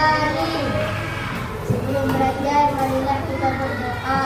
sekali. Sebelum belajar, marilah kita berdoa.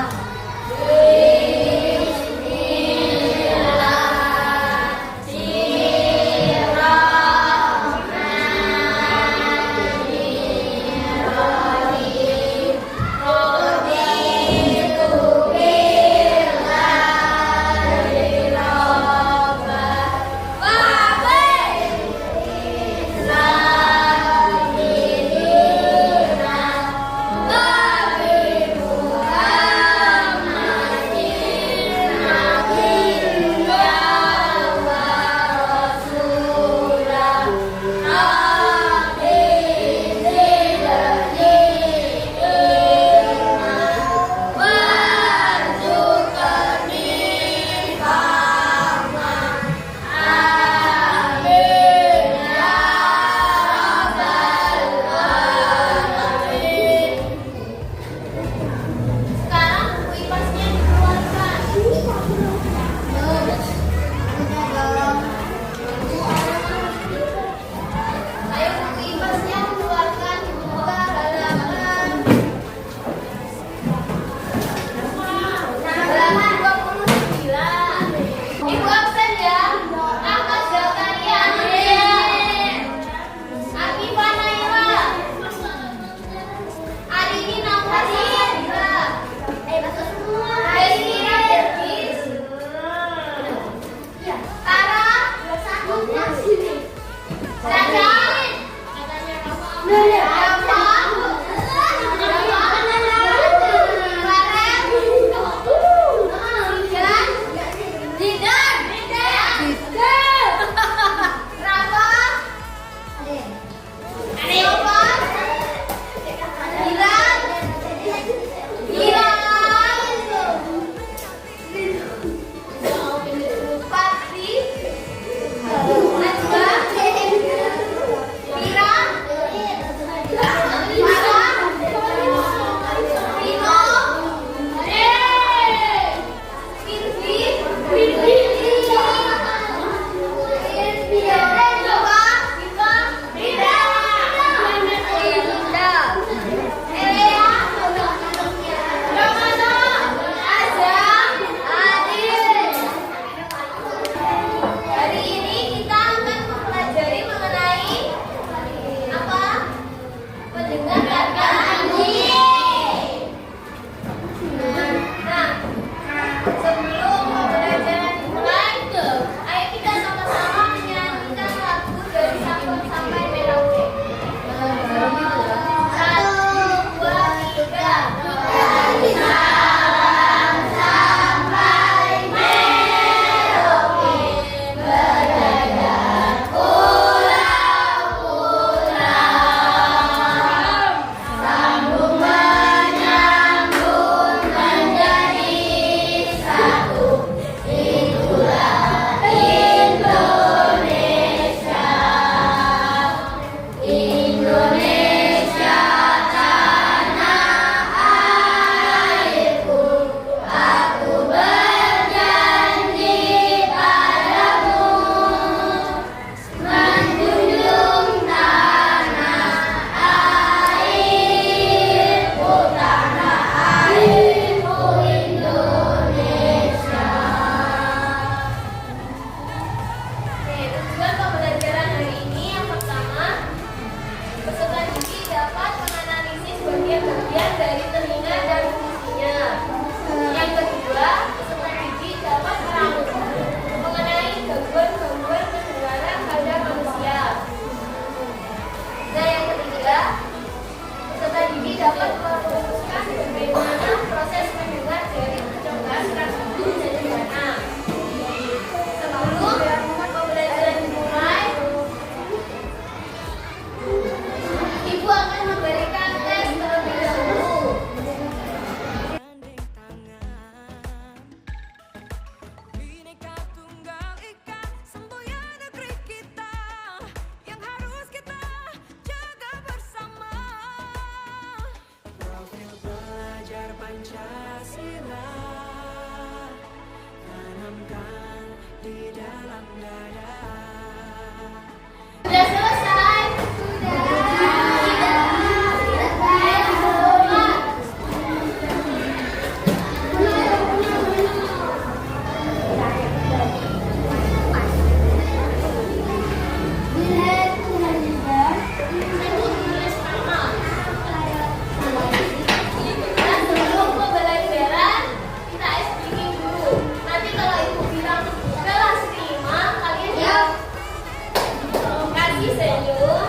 kasih senyum,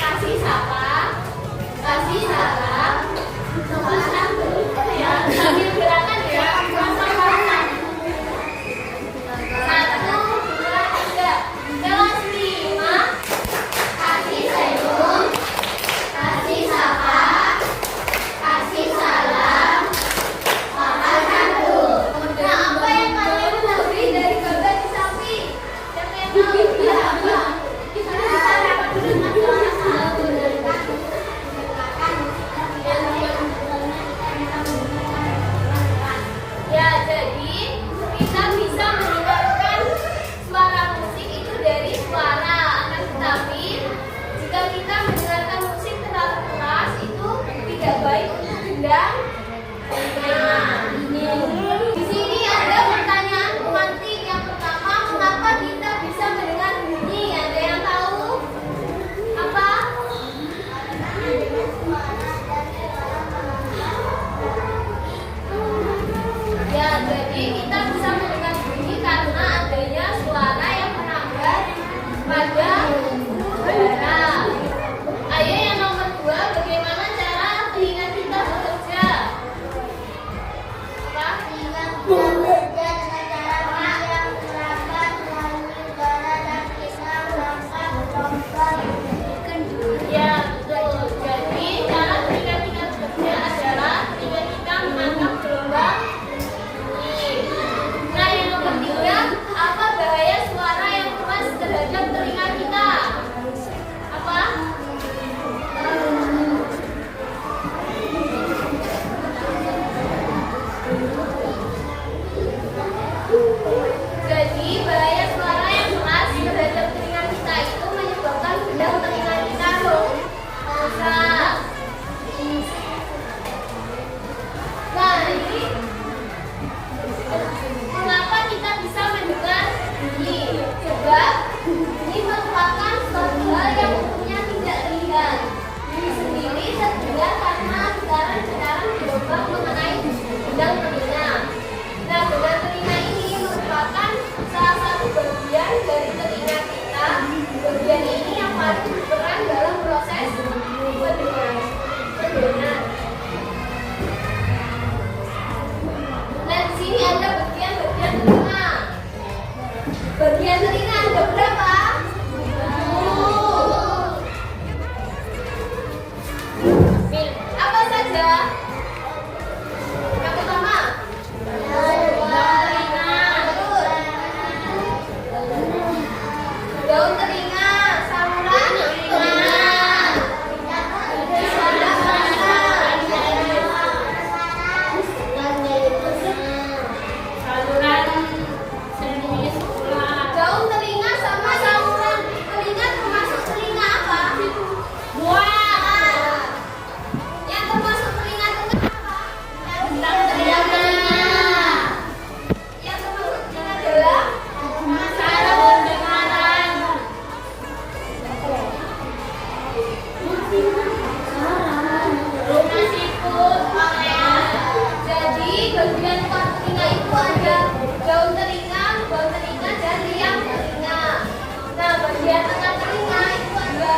kasih sapa, kasih salam, ya, sambil gerakan ya, sama-sama. 1, 2, 3. Kelas 5. Kasih senyum, kasih sapa, kasih salam, sama satu. Nah, apa yang kalian ketahui dari gambar di samping? Siapa yang tahu? Ya, apa? Kita dapat dengan ya, jadi kita bisa mendengarkan suara musik itu dari suara. Akan tetapi jika kita mendengarkan musik terlalu keras itu tidak baik untuk gendang. Nah, di sini ada pertanyaan pemantik. Yang pertama, mengapa kita bisa mendengar bunyi? Ada yang tahu? Apa? Ya, jadi kita bisa mendengar bunyi karena adanya suara yang merambat pada udara. Ayo yang nomor 2, bagaimana cara telinga kita bekerja? Apa? Telinga bekerja dengan cara yang merambat melalui udara dan kita melakukan gelombang. Ya, betul. Jadi cara telinga kita bekerja adalah telinga kita menangkap gelombang. Nah, yang nomor 3, apa bahaya suara yang keras terhadap telinga kita? Apa? Jadi, bahaya suara yang keras terhadap telinga kita itu menyebabkan gendang telinga kita rusak. Nah, ini mengapa kita bisa mendengar bunyi? Sebab bunyi merupakan suatu hal yang umumnya tidak terlihat. Bunyi sendiri terdengar karena getaran-getaran gelombang mengenai gendang telinga. Nah, gendang telinga ini merupakan salah satu bagian dari telinga kita. Bagian ini yang paling berperan dalam proses pendengaran. Nah, di sini ada bagian-bagian telinga. Bagian telinga ada berapa? 10. Apa saja? Yang pertama, daun telinga, saluran telinga, daun telinga sama saluran telinga termasuk telinga apa? Buah. Yang termasuk telinga tengah apa? Telinga telinga. Yang termasuk telinga dalam? Saraf pendengaran. Sikut, area. Jadi bagian luar telinga itu ada daun telinga, bawah telinga, dan liang telinga. Nah, bagian tengah telinga itu ada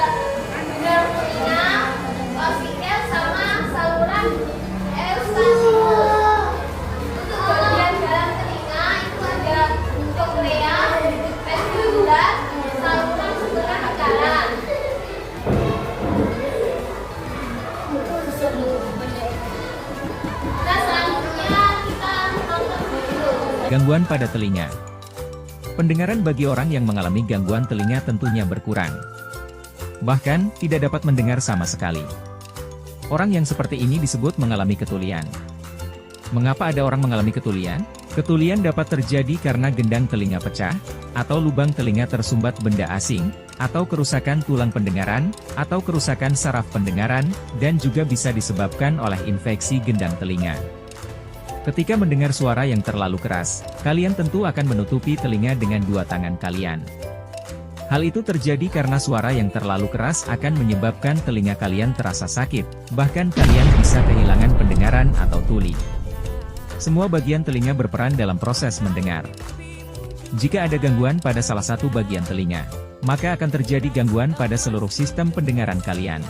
nerf telinga, oksikel, sama saluran eustachius. Untuk bagian dalam telinga itu ada koklea, vestibular, saluran sumberan tekanan. Nah, selanjutnya kita nonton dulu. Gangguan pada telinga. Pendengaran bagi orang yang mengalami gangguan telinga tentunya berkurang. Bahkan, tidak dapat mendengar sama sekali. Orang yang seperti ini disebut mengalami ketulian. Mengapa ada orang mengalami ketulian? Ketulian dapat terjadi karena gendang telinga pecah, atau lubang telinga tersumbat benda asing, atau kerusakan tulang pendengaran, atau kerusakan saraf pendengaran, dan juga bisa disebabkan oleh infeksi gendang telinga. Ketika mendengar suara yang terlalu keras, kalian tentu akan menutupi telinga dengan dua tangan kalian. Hal itu terjadi karena suara yang terlalu keras akan menyebabkan telinga kalian terasa sakit, bahkan kalian bisa kehilangan pendengaran atau tuli. Semua bagian telinga berperan dalam proses mendengar. Jika ada gangguan pada salah satu bagian telinga, maka akan terjadi gangguan pada seluruh sistem pendengaran kalian.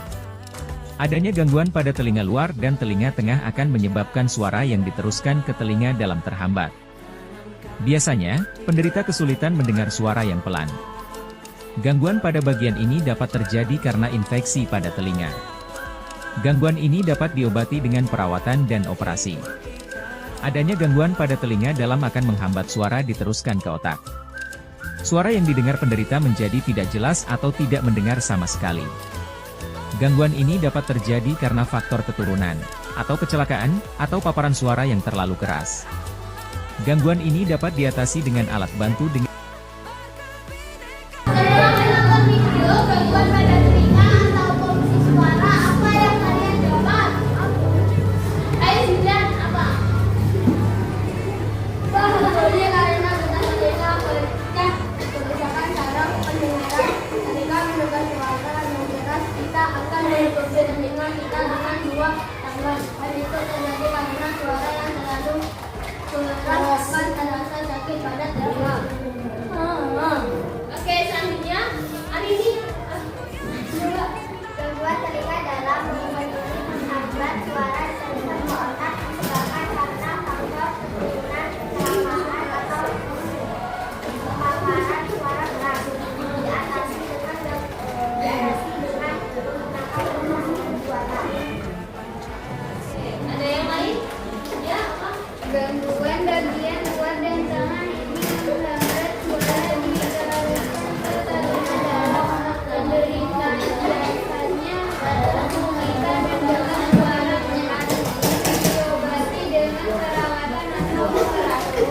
Adanya gangguan pada telinga luar dan telinga tengah akan menyebabkan suara yang diteruskan ke telinga dalam terhambat. Biasanya, penderita kesulitan mendengar suara yang pelan. Gangguan pada bagian ini dapat terjadi karena infeksi pada telinga. Gangguan ini dapat diobati dengan perawatan dan operasi. Adanya gangguan pada telinga dalam akan menghambat suara diteruskan ke otak. Suara yang didengar penderita menjadi tidak jelas atau tidak mendengar sama sekali. Gangguan ini dapat terjadi karena faktor keturunan, atau kecelakaan, atau paparan suara yang terlalu keras. Gangguan ini dapat diatasi dengan alat bantu dengan Setelah menonton video gangguan pada telinga atau polusi suara, apa yang kalian dapat? Ayo Zidan, apa? Bahaya karena getah telinga berkah kerusakan saraf pendengaran. Ketika mendengar suara yang keras, kita akan menutupi telinga kita dengan dua tangan. Hal itu terjadi karena suara yang terlalu keras akan terasa sakit pada telinga. Oke, selanjutnya hari ini Gangguan telinga dalam memenuhi menghambat suara serta ke otak disebabkan karena faktor keturunan, kecelakaan atau paparan suara keras. Diatasi dengan menggunakan pemanasan suara. ada yang lain? Ya, apa? Gangguan bagian luar dan tangan ini menghambat suara diteruskan ke telinga dalam. Penderita biasanya adalah menderita mendengar suara keras. Diobati dengan perawatan atau operasi.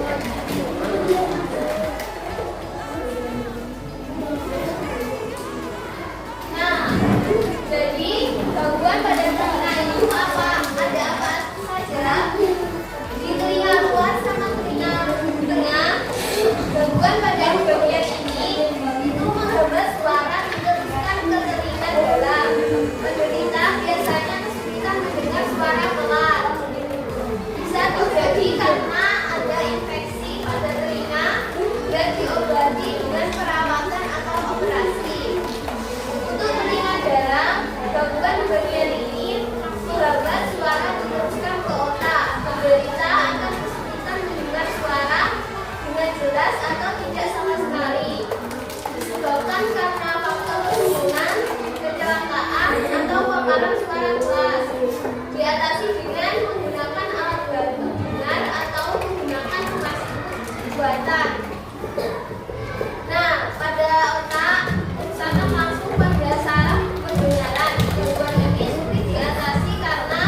Nah, jadi gangguan pada telinga itu apa? Ada apa saja? Di telinga luar sama telinga tengah, gangguan pada bagian ini itu menghambat suara diteruskan ke telinga dalam. Penderita biasanya kesulitan mendengar suara pelan. Bisa terjadi karena ada infeksi pada telinga dan diobati dengan perawatan atau operasi. Untuk telinga dalam, gangguan bagian ini menghambat suara diteruskan ke otak. Penderita akan kesulitan mendengar suara dengan jelas atau tidak sama sekali. Disebabkan karena faktor keturunan, kecelakaan, atau paparan suara keras. Diatasi dengan menggunakan alat bantu dengar atau menggunakan pemasukan buatan. Nah, pada otak, usahakan langsung pada saraf pendengaran. Gangguan ini sulit diatasi karena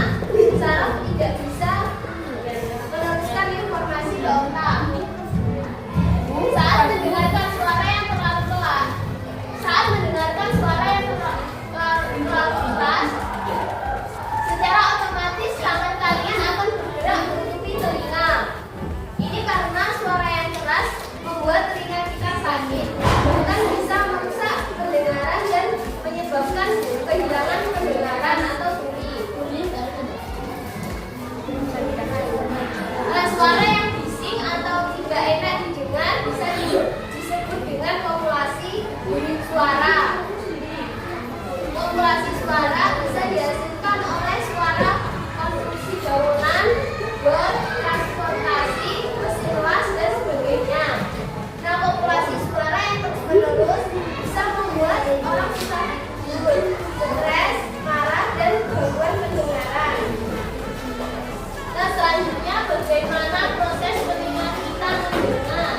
saraf tidak bisa meneruskan informasi ke otak. Saat mendengarkan suara yang terlalu pelan, secara otomatis tangan kalian akan bergerak menutupi telinga. Ini karena suara yang keras membuat telinga kita sakit, bahkan bisa merusak pendengaran dan menyebabkan kehilangan pendengaran atau tuli. Nah, suara yang bising atau tidak enak didengar bisa disebut dengan populasi unit suara. Populasi suara bisa dihasilkan oleh suara konstruksi bangunan, bor, transportasi, mesin las, dan sebagainya. Nah, populasi suara yang terus-menerus bisa membuat orang susah tidur, stres, marah, dan gangguan pendengaran. Nah, selanjutnya bagaimana proses telinga kita mendengar?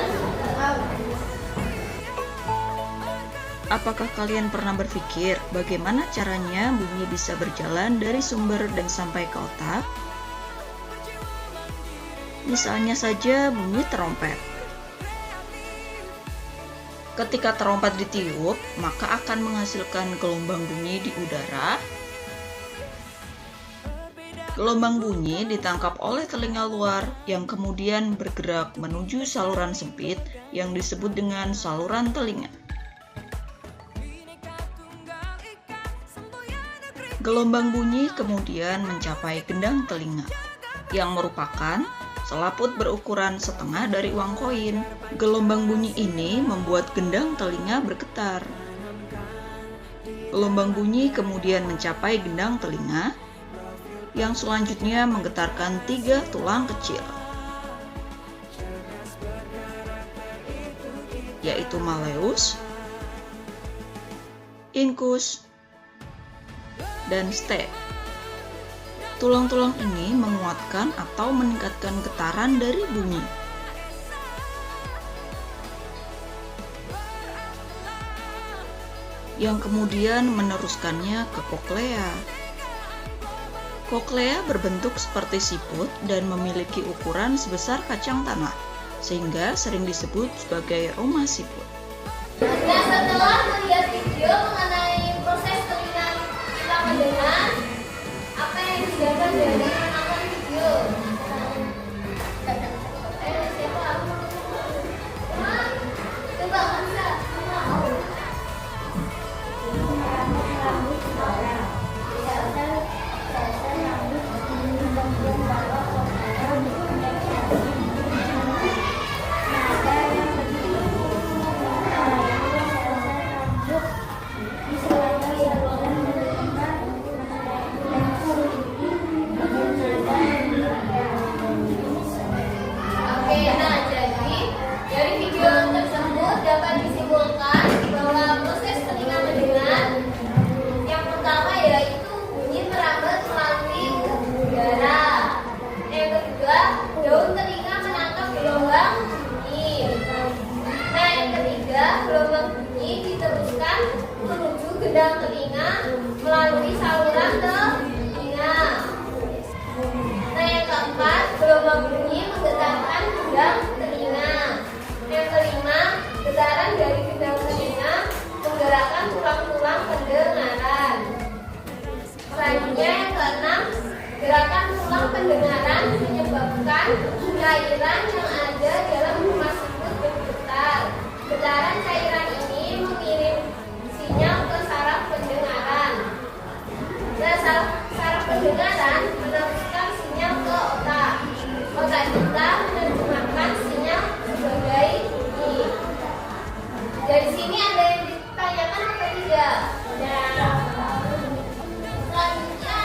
Apakah kalian pernah berpikir bagaimana caranya bunyi bisa berjalan dari sumber dan sampai ke otak? Misalnya saja bunyi terompet. Ketika terompet ditiup, maka akan menghasilkan gelombang bunyi di udara. Gelombang bunyi ditangkap oleh telinga luar yang kemudian bergerak menuju saluran sempit yang disebut dengan saluran telinga. Gelombang bunyi kemudian mencapai gendang telinga, yang merupakan Selaput berukuran setengah dari uang koin. Gelombang bunyi ini membuat gendang telinga bergetar. Gelombang bunyi kemudian mencapai gendang telinga, yang selanjutnya menggetarkan 3 tulang kecil, yaitu malleus, incus, dan step. Tulang-tulang ini menguatkan atau meningkatkan getaran dari bunyi. Yang kemudian meneruskannya ke koklea. Koklea berbentuk seperti siput dan memiliki ukuran sebesar kacang tanah, sehingga sering disebut sebagai rumah siput. Nah, setelah melihat video mengenai proses telinga kita mendengar, apa yang didapat dari menonton video? Siapa? Coba Hamza. Oke, nah jadi dari video tersebut dapat disimpulkan bahwa proses telinga mendengar yang pertama yaitu bunyi merambat melalui udara. Yang kedua, daun telinga menangkap gelombang bunyi. Nah, yang ketiga, gelombang bunyi diteruskan menuju gendang telinga melalui saluran telinga. Nah, yang keempat, gelombang bunyi menggetarkan gendang telinga. Yang kelima, getaran dari gendang telinga menggerakkan tulang-tulang pendengaran. Selanjutnya yang keenam, gerakan tulang pendengaran menyebabkan cairan yang ada dalam rumah siput bergetar. Getaran cairan ini mengirim sinyal ke saraf pendengaran. Nah, saraf pendengaran meneruskan sinyal ke otak. Otak kita menerjemahkan sinyal sebagai bunyi. Dari sini ada yang ditanyakan atau tidak? Selanjutnya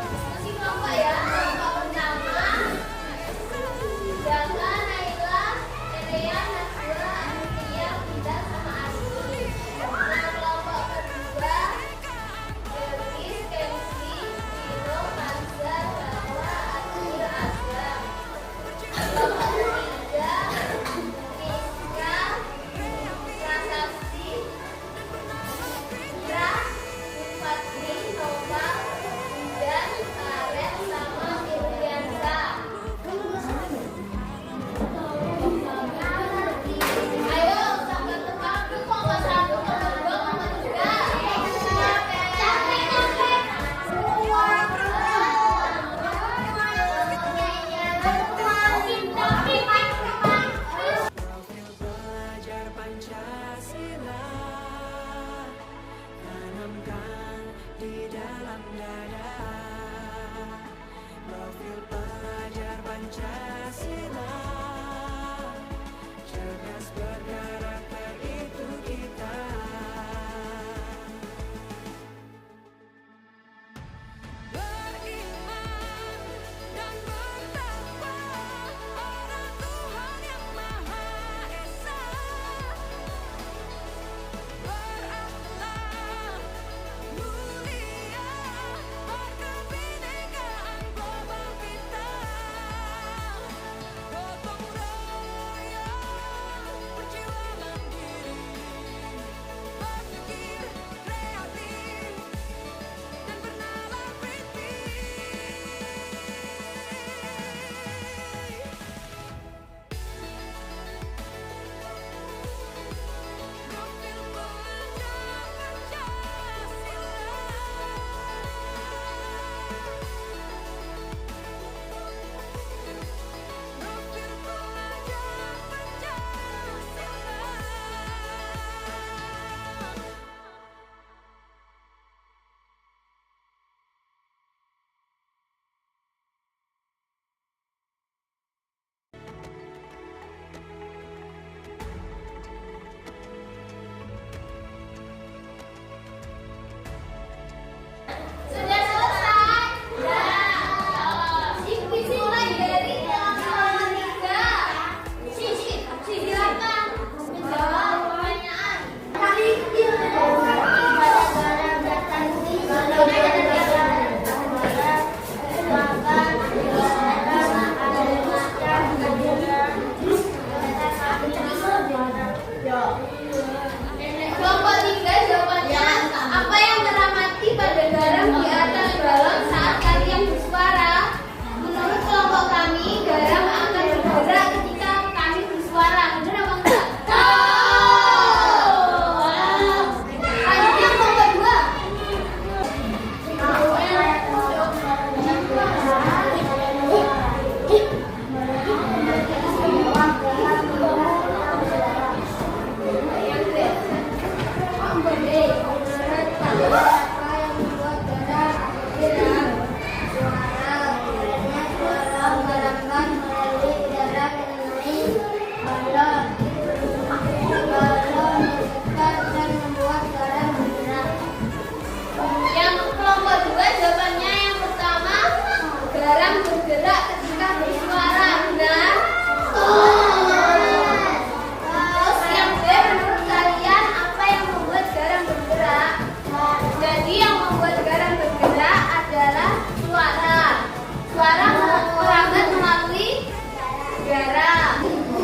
diskusi kelompok ya. Kelompok pertama, Daka, Naila, Erea, Najwa, Anutia, Vida, sama Asmi. Nah, kelompok kedua, Deris, Kenzi, Vino, Kanza, Jawa, Adil, Azam. Kelompok ketiga, Rizka, Prasasti, Ira, Fatri, Nova, dan Karen, sama Firliansa. Ayo, sampai tempat kelompok 1, kelompok 2, kelompok 3.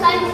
Bukan